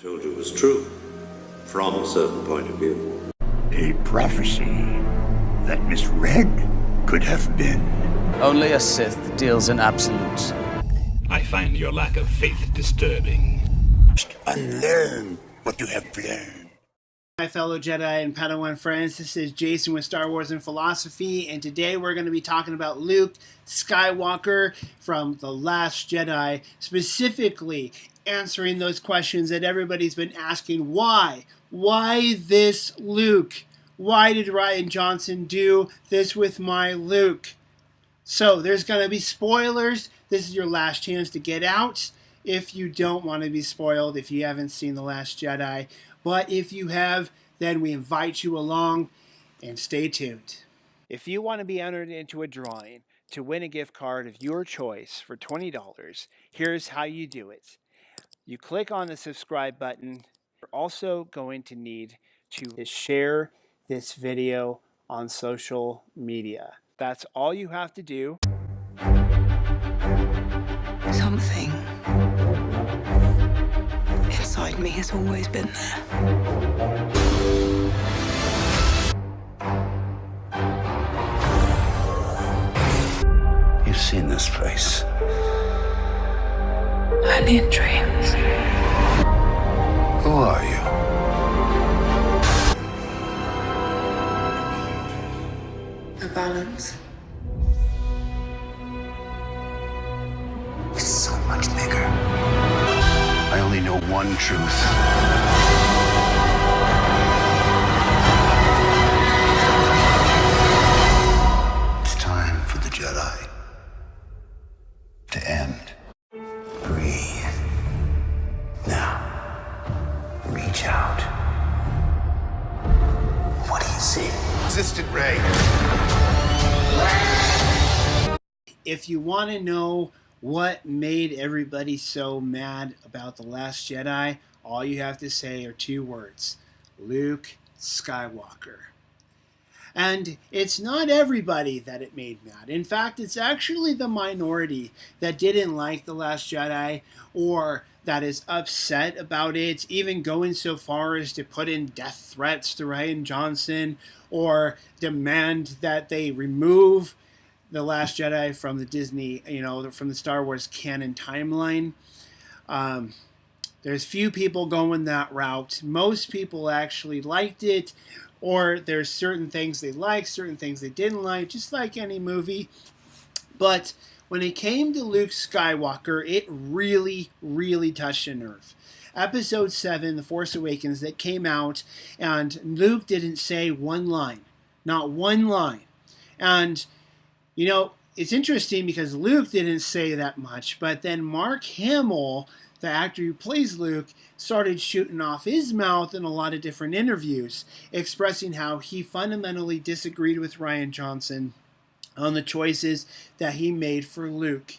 Told you it was true, from a certain point of view. A prophecy that misread could have been. Only a Sith deals in absolutes. I find your lack of faith disturbing. Unlearn what you have learned. My fellow Jedi and Padawan friends, this is Jason with Star Wars and Philosophy, and today we're going to be talking about Luke Skywalker from The Last Jedi, specifically answering those questions that everybody's been asking. Why? Why this Luke? Why did Rian Johnson do this with my Luke? So there's going to be spoilers. This is your last chance to get out if you don't want to be spoiled, if you haven't seen The Last Jedi. But if you have, then we invite you along and stay tuned. If you want to be entered into a drawing to win a gift card of your choice for $20, here's how you do it. You click on the subscribe button. You're also going to need to share this video on social media. That's all you have to do. Something inside me has always been there. You've seen this place. Only in dreams. Who are you? A balance. It's so much bigger. I only know one truth. It's time for the Jedi to end. Breathe. Now, reach out. What do you see? Resistant ray. If you want to know what made everybody so mad about The Last Jedi, all you have to say are two words: Luke Skywalker. And it's not everybody that it made mad. In fact, it's actually the minority that didn't like The Last Jedi, or that is upset about it, even going so far as to put in death threats to Rian Johnson, or demand that they remove The Last Jedi from the Disney, from the Star Wars canon timeline. There's few people going that route. Most people actually liked it, or there's certain things they liked, certain things they didn't like, just like any movie. But when it came to Luke Skywalker, it really, really touched a nerve. Episode 7, The Force Awakens, that came out, and Luke didn't say one line. Not one line. And it's interesting because Luke didn't say that much, but then Mark Hamill, the actor who plays Luke, started shooting off his mouth in a lot of different interviews, expressing how he fundamentally disagreed with Rian Johnson on the choices that he made for Luke.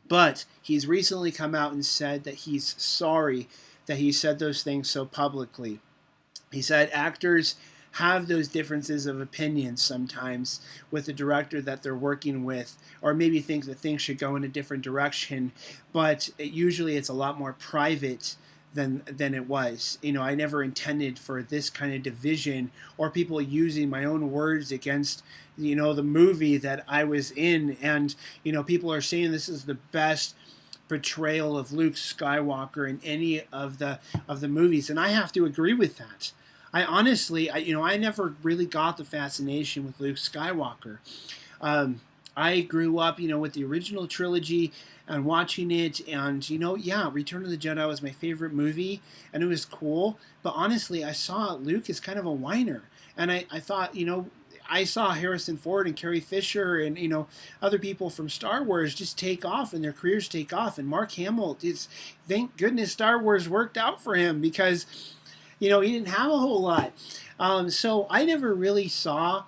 But he's recently come out and said that he's sorry that he said those things so publicly. He said actors have those differences of opinions sometimes with the director that they're working with, or maybe think that things should go in a different direction, but usually it's a lot more private than it was. I never intended for this kind of division, or people using my own words against the movie that I was in. And people are saying this is the best portrayal of Luke Skywalker in any of the movies, and I have to agree with that. I honestly, I never really got the fascination with Luke Skywalker. I grew up, with the original trilogy and watching it, and, Return of the Jedi was my favorite movie, and it was cool. But honestly, I saw Luke as kind of a whiner, and I thought, I saw Harrison Ford and Carrie Fisher and, other people from Star Wars just take off and their careers take off. And Mark Hamill, thank goodness Star Wars worked out for him, because he didn't have a whole lot. So I never really saw,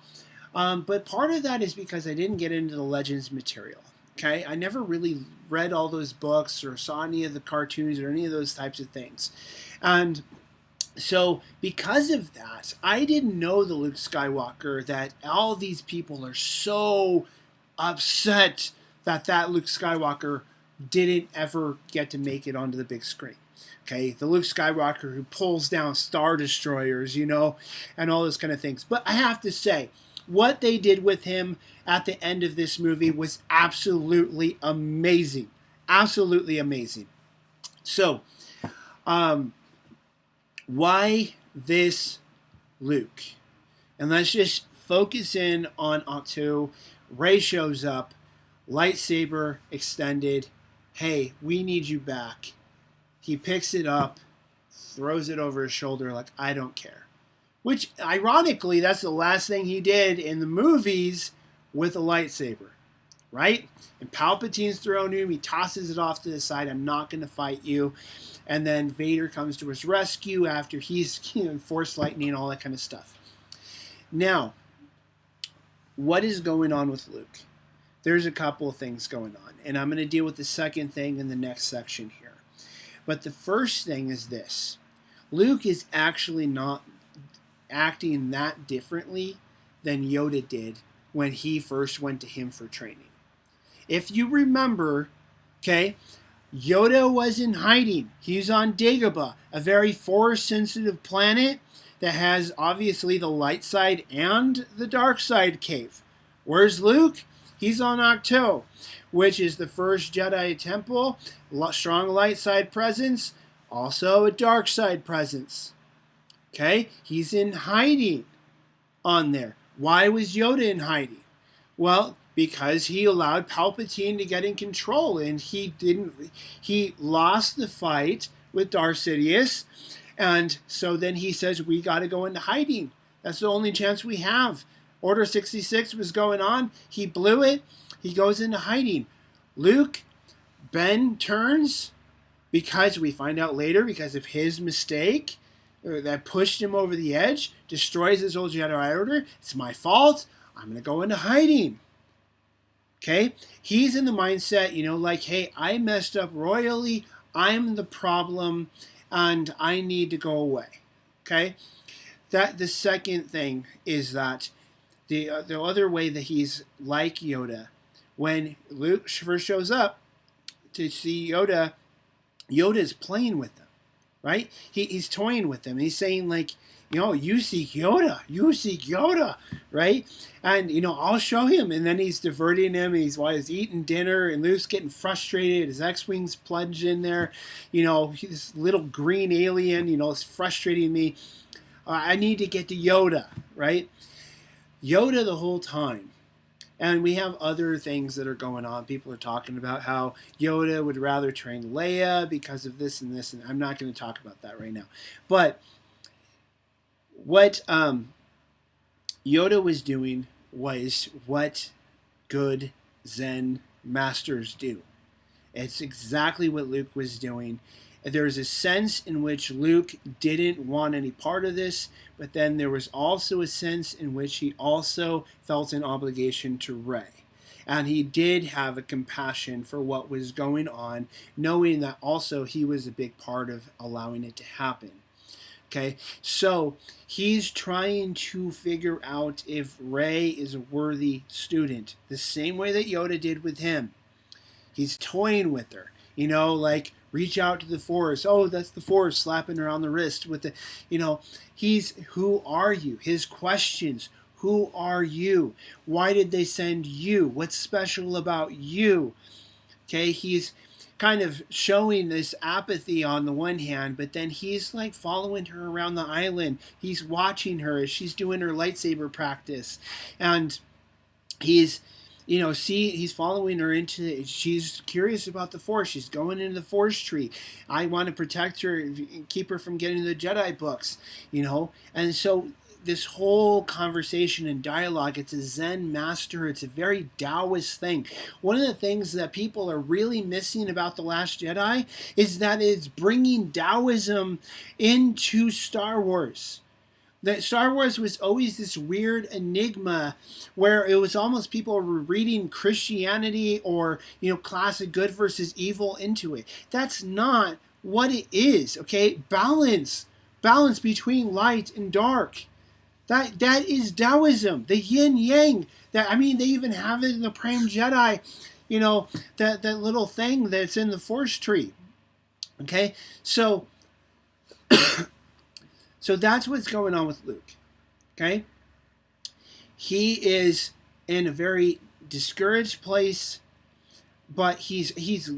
but part of that is because I didn't get into the Legends material. Okay, I never really read all those books or saw any of the cartoons or any of those types of things. And so because of that, I didn't know the Luke Skywalker that all these people are so upset that Luke Skywalker didn't ever get to make it onto the big screen. Okay, the Luke Skywalker who pulls down Star Destroyers, and all those kind of things. But I have to say, what they did with him at the end of this movie was absolutely amazing. Absolutely amazing. So, why this Luke? And let's just focus in on Octo. Rey shows up, lightsaber extended. Hey, we need you back. He picks it up, throws it over his shoulder like, I don't care. Which, ironically, that's the last thing he did in the movies with a lightsaber, right? And Palpatine's throwing him, he tosses it off to the side, I'm not going to fight you. And then Vader comes to his rescue after he's Force lightning and all that kind of stuff. Now, what is going on with Luke? There's a couple of things going on, and I'm going to deal with the second thing in the next section here. But the first thing is this. Luke is actually not acting that differently than Yoda did when he first went to him for training. If you remember, okay, Yoda was in hiding. He's on Dagobah, a very force-sensitive planet that has obviously the light side and the dark side cave. Where's Luke? He's on Ahch-To, which is the first Jedi temple, strong light side presence, also a dark side presence. Okay, he's in hiding on there. Why was Yoda in hiding? Well, because he allowed Palpatine to get in control, and he lost the fight with Darth Sidious, and so then he says, we got to go into hiding. That's the only chance we have. Order 66 was going on. He blew it. He goes into hiding. Luke, Ben turns because we find out later, because of his mistake that pushed him over the edge, destroys his old Jedi Order. It's my fault. I'm going to go into hiding. Okay? He's in the mindset, like, hey, I messed up royally. I'm the problem, and I need to go away. Okay? That the second thing is that the other way that he's like Yoda, when Luke first shows up to see Yoda, Yoda's playing with them, right? He's toying with them. He's saying like, you seek Yoda, right? And, I'll show him. And then he's diverting him. While he's eating dinner, and Luke's getting frustrated. His X-Wings plunge in there. This little green alien, is frustrating me. I need to get to Yoda, right? Yoda the whole time. And we have other things that are going on. People are talking about how Yoda would rather train Leia because of this and this. And I'm not going to talk about that right now. But what Yoda was doing was what good Zen masters do. It's exactly what Luke was doing. There's a sense in which Luke didn't want any part of this, but then there was also a sense in which he also felt an obligation to Rey. And he did have a compassion for what was going on, knowing that also he was a big part of allowing it to happen. Okay, so he's trying to figure out if Rey is a worthy student, the same way that Yoda did with him. He's toying with her, like, reach out to the Force. Oh, that's the Force, slapping her on the wrist with the, he's, who are you? His questions, who are you? Why did they send you? What's special about you? Okay, he's kind of showing this apathy on the one hand, but then he's like following her around the island. He's watching her as she's doing her lightsaber practice. And he's, he's following her she's curious about the Force. She's going into the Force tree. I want to protect her and keep her from getting the Jedi books, And so this whole conversation and dialogue, it's a Zen master. It's a very Taoist thing. One of the things that people are really missing about The Last Jedi is that it's bringing Taoism into Star Wars. That Star Wars was always this weird enigma where it was almost people were reading Christianity or, classic good versus evil into it. That's not what it is, okay? Balance between light and dark. That is Taoism, the yin yang. They even have it in the Prime Jedi, that little thing that's in the Force tree. Okay, so so that's what's going on with Luke. Okay, he is in a very discouraged place, but he's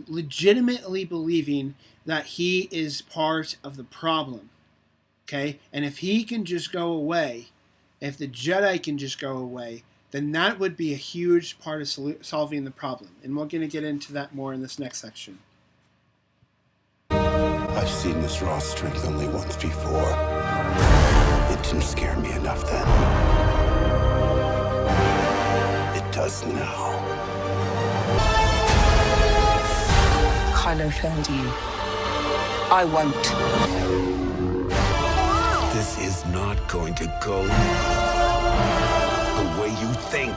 legitimately believing that he is part of the problem. Okay, and if he can just go away, if the Jedi can just go away, then that would be a huge part of solving the problem. And we're going to get into that more in this next section. I've seen this raw strength only once before. It didn't scare me enough then. It does now. Kylo failed you. I won't. This is not going to go the way you think.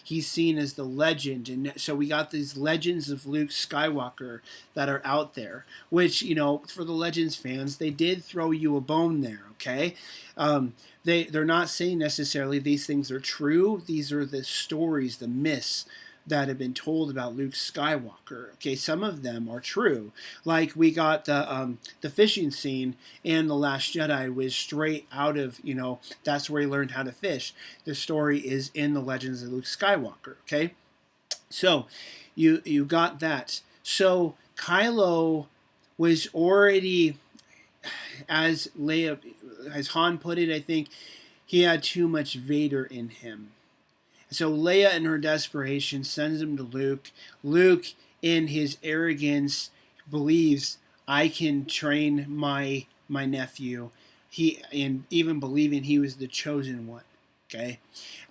He's seen as the legend, and so we got these legends of Luke Skywalker that are out there, which, you know, for the Legends fans, they did throw you a bone there. Okay, they're not saying necessarily these things are true. These are the stories, the myths that have been told about Luke Skywalker. Okay, some of them are true. Like we got the fishing scene in The Last Jedi was straight out of, you know, that's where he learned how to fish. The story is in the Legends of Luke Skywalker. Okay, so you got that. So Kylo was already, as Han put it, I think he had too much Vader in him. So Leia, in her desperation, sends him to Luke. Luke, in his arrogance, believes, I can train my nephew. And even believing he was the chosen one. Okay,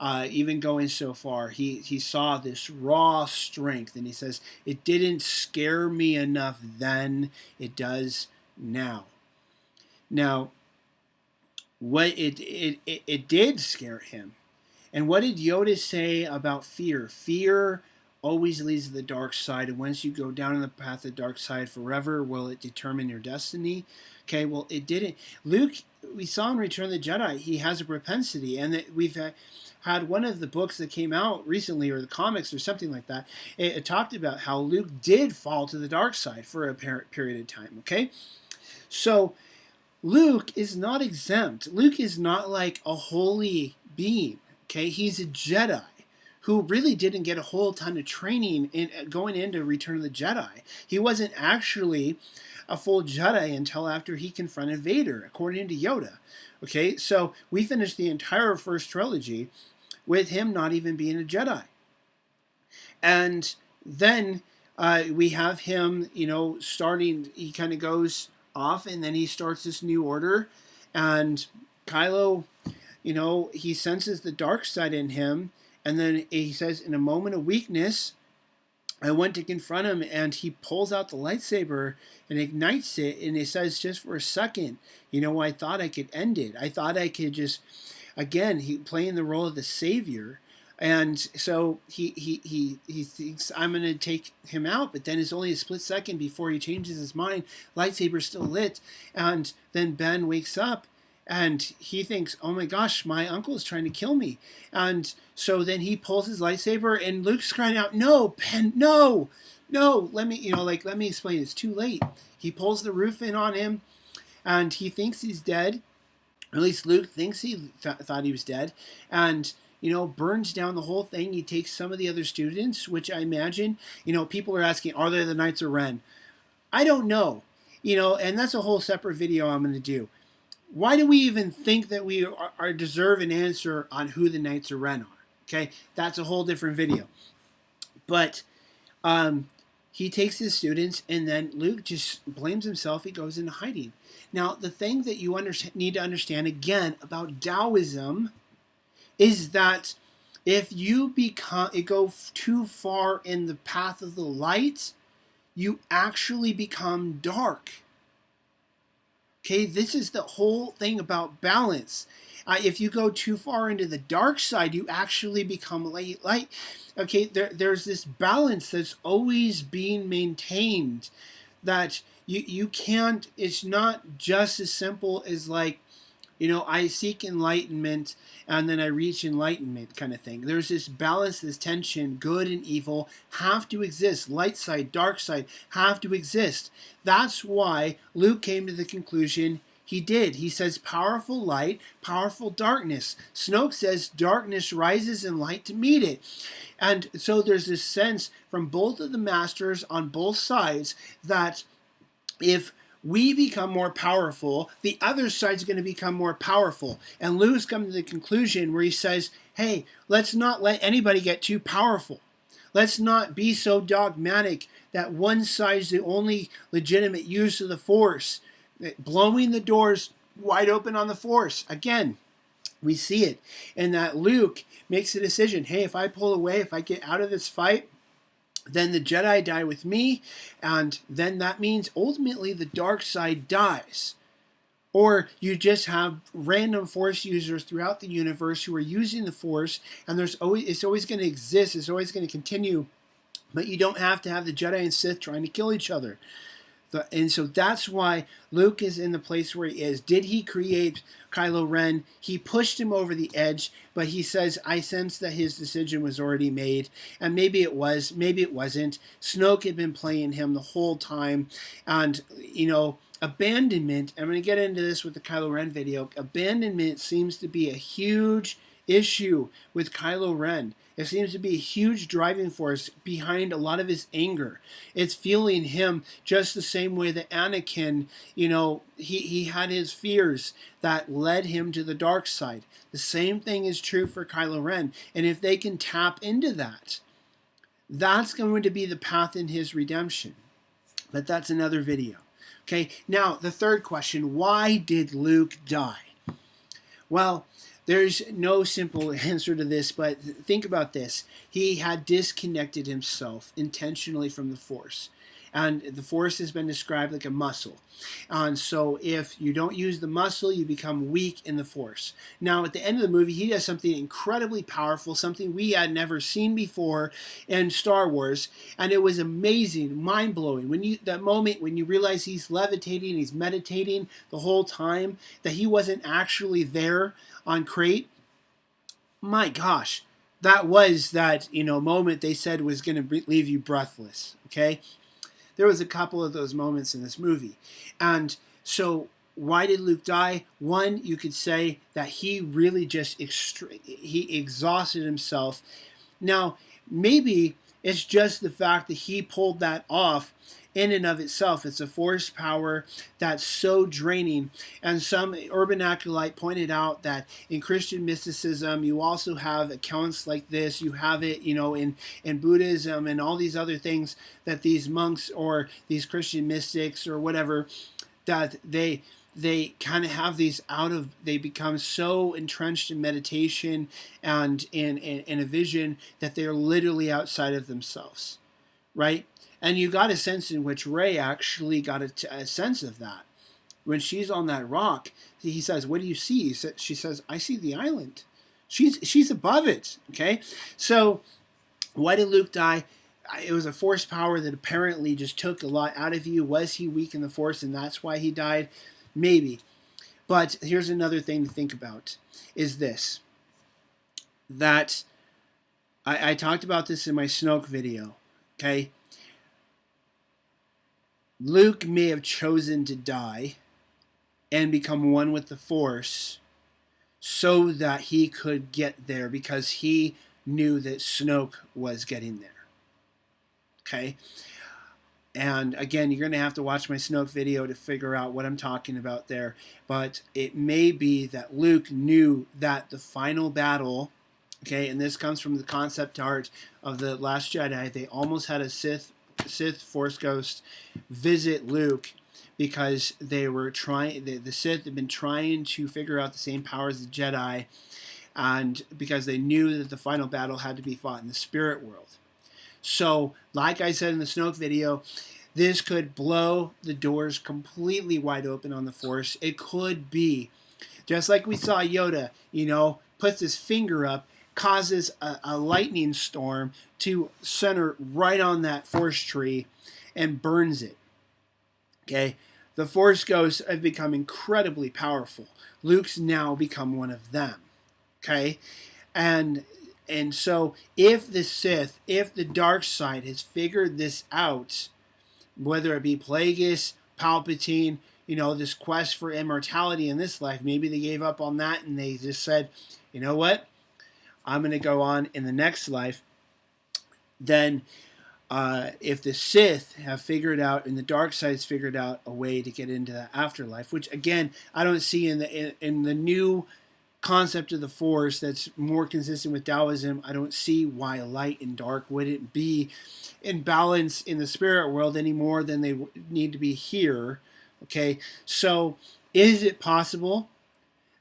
even going so far, he saw this raw strength, and he says, it didn't scare me enough then. It does now. Now, what it did scare him. And what did Yoda say about fear? Fear always leads to the dark side, and once you go down the path of the dark side forever, will it determine your destiny? Okay, well, it didn't. Luke, we saw in Return of the Jedi, he has a propensity, and that we've had one of the books that came out recently, or the comics or something like that, it talked about how Luke did fall to the dark side for a period of time, okay? So Luke is not exempt. Luke is not like a holy being. Okay, he's a Jedi who really didn't get a whole ton of training going into Return of the Jedi. He wasn't actually a full Jedi until after he confronted Vader, according to Yoda. Okay, so we finished the entire first trilogy with him not even being a Jedi. And then we have him, you know, starting, he kind of goes off, and then he starts this new order, and Kylo, you know, he senses the dark side in him, and then he says, in a moment of weakness, I went to confront him, and he pulls out the lightsaber and ignites it, and he says, just for a second, you know, I thought I could end it. I thought I could just, again, he playing the role of the savior, and so he thinks, I'm going to take him out, but then it's only a split second before he changes his mind. Lightsaber's still lit, and then Ben wakes up, and he thinks, oh my gosh, my uncle is trying to kill me. And so then he pulls his lightsaber, and Luke's crying out, no, Ben, no, let me, you know, like, let me explain, it's too late. He pulls the roof in on him, and he thinks he's dead. At least Luke thinks he thought he was dead. And, you know, burns down the whole thing. He takes some of the other students, which I imagine, you know, people are asking, are they the Knights of Ren? I don't know. You know, and that's a whole separate video I'm going to do. Why do we even think that we deserve an answer on who the Knights of Ren are? Okay, that's a whole different video. But he takes his students, and then Luke just blames himself. He goes into hiding. Now, the thing that you need to understand, again, about Taoism is that if you go too far in the path of the light, you actually become dark. Okay, this is the whole thing about balance. If you go too far into the dark side, you actually become light. Okay, there's this balance that's always being maintained, that you can't, it's not just as simple as like, I seek enlightenment and then I reach enlightenment kind of thing. There's this balance, this tension, good and evil have to exist. Light side, dark side have to exist. That's why Luke came to the conclusion he did. He says powerful light, powerful darkness. Snoke says darkness rises and light to meet it. And so there's this sense from both of the masters on both sides that if we become more powerful, the other side's going to become more powerful. And Luke's come to the conclusion where he says, hey, let's not let anybody get too powerful. Let's not be so dogmatic that one side's the only legitimate use of the Force. Blowing the doors wide open on the Force. Again, we see it. And that Luke makes a decision. Hey, if I pull away, if I get out of this fight, then the Jedi die with me, and then that means ultimately the dark side dies. Or you just have random Force users throughout the universe who are using the Force, and it's always going to exist, it's always going to continue, but you don't have to have the Jedi and Sith trying to kill each other. And so that's why Luke is in the place where he is. Did he create Kylo Ren? He pushed him over the edge, but he says, I sense that his decision was already made. And maybe it was, maybe it wasn't. Snoke had been playing him the whole time. And, abandonment, I'm going to get into this with the Kylo Ren video, abandonment seems to be a huge issue with Kylo Ren. It seems to be a huge driving force behind a lot of his anger. It's fueling him just the same way that Anakin, he had his fears that led him to the dark side. The same thing is true for Kylo Ren. And if they can tap into that, that's going to be the path in his redemption. But that's another video. Okay, now the third question, why did Luke die? Well, there's no simple answer to this, but think about this. He had disconnected himself intentionally from the Force. And the Force has been described like a muscle. And so if you don't use the muscle, you become weak in the Force. Now, at the end of the movie, he does something incredibly powerful, something we had never seen before in Star Wars. And it was amazing, mind-blowing. That moment when you realize he's levitating, he's meditating the whole time, that he wasn't actually there on Crate. My gosh, that was that, moment they said was going to leave you breathless, okay? There was a couple of those moments in this movie. And so why did Luke die? One, you could say that he really just he exhausted himself. Now, maybe it's just the fact that he pulled that off in and of itself. It's a Force power that's so draining. And some urban acolyte pointed out that in Christian mysticism, you also have accounts like this. You have it, in Buddhism and all these other things, that these monks or these Christian mystics or whatever, that they kind of have these they become so entrenched in meditation and in a vision that they're literally outside of themselves, right? And you got a sense in which Rey actually got a sense of that. When she's on that rock, he says, what do you see? She says, I see the island. She's above it, okay? So why did Luke die? It was a Force power that apparently just took a lot out of you. Was he weak in the Force and that's why he died? Maybe. But here's another thing to think about, is this. That I talked about this in my Snoke video, okay? Luke may have chosen to die and become one with the Force so that he could get there because he knew that Snoke was getting there. Okay? And again, you're going to have to watch my Snoke video to figure out what I'm talking about there. But it may be that Luke knew that the final battle, okay, and this comes from the concept art of the Last Jedi, they almost had a Sith Force ghost visit Luke because they were trying, the Sith had been trying to figure out the same power as the Jedi, and because they knew that the final battle had to be fought in the spirit world. So, like I said in the Snoke video, this could blow the doors completely wide open on the Force. It could be, just like we saw Yoda, puts his finger up, causes a lightning storm to center right on that Force tree and burns it. Okay? The Force ghosts have become incredibly powerful. Luke's now become one of them. Okay? And so if the Sith, if the dark side has figured this out, whether it be Plagueis, Palpatine, this quest for immortality in this life, maybe they gave up on that and they just said, you know what? I'm going to go on in the next life. Then if the Sith have figured out and the dark side's figured out a way to get into the afterlife, which again, I don't see in the new concept of the Force that's more consistent with Taoism, I don't see why light and dark wouldn't be in balance in the spirit world any more than they need to be here. Okay, so is it possible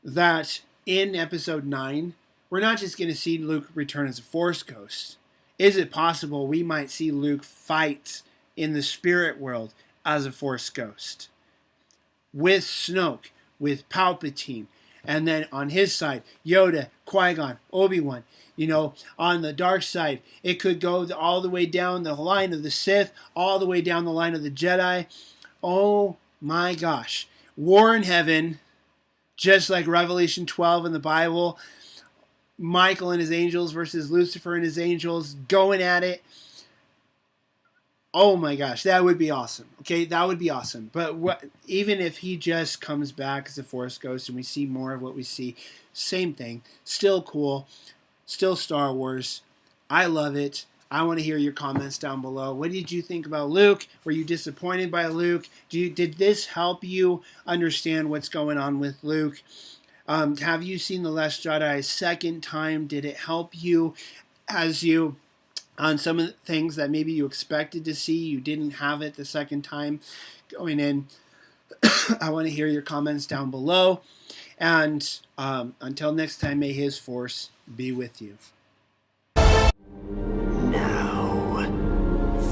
that in episode 9, we're not just going to see Luke return as a Force ghost? Is it possible we might see Luke fight in the spirit world as a Force ghost? With Snoke, with Palpatine, and then on his side, Yoda, Qui-Gon, Obi-Wan. On the dark side, it could go all the way down the line of the Sith, all the way down the line of the Jedi. Oh my gosh. War in heaven, just like Revelation 12 in the Bible. Michael and his angels versus Lucifer and his angels going at it. Oh my gosh, that would be awesome. Okay, that would be awesome. But even if he just comes back as a Force ghost and we see more of what we see, same thing. Still cool. Still Star Wars. I love it. I want to hear your comments down below. What did you think about Luke? Were you disappointed by Luke? Did this help you understand what's going on with Luke? Have you seen The Last Jedi a second time? Did it help you as you on some of the things that maybe you expected to see, you didn't have it the second time going in? I want to hear your comments down below. And until next time, may His Force be with you. Now,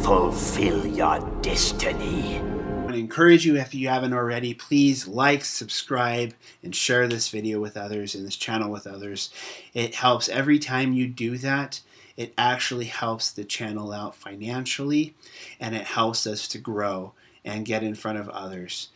fulfill your destiny. I want to encourage you, if you haven't already, please like, subscribe, and share this video with others and this channel with others. It helps every time you do that. It actually helps the channel out financially, and it helps us to grow and get in front of others.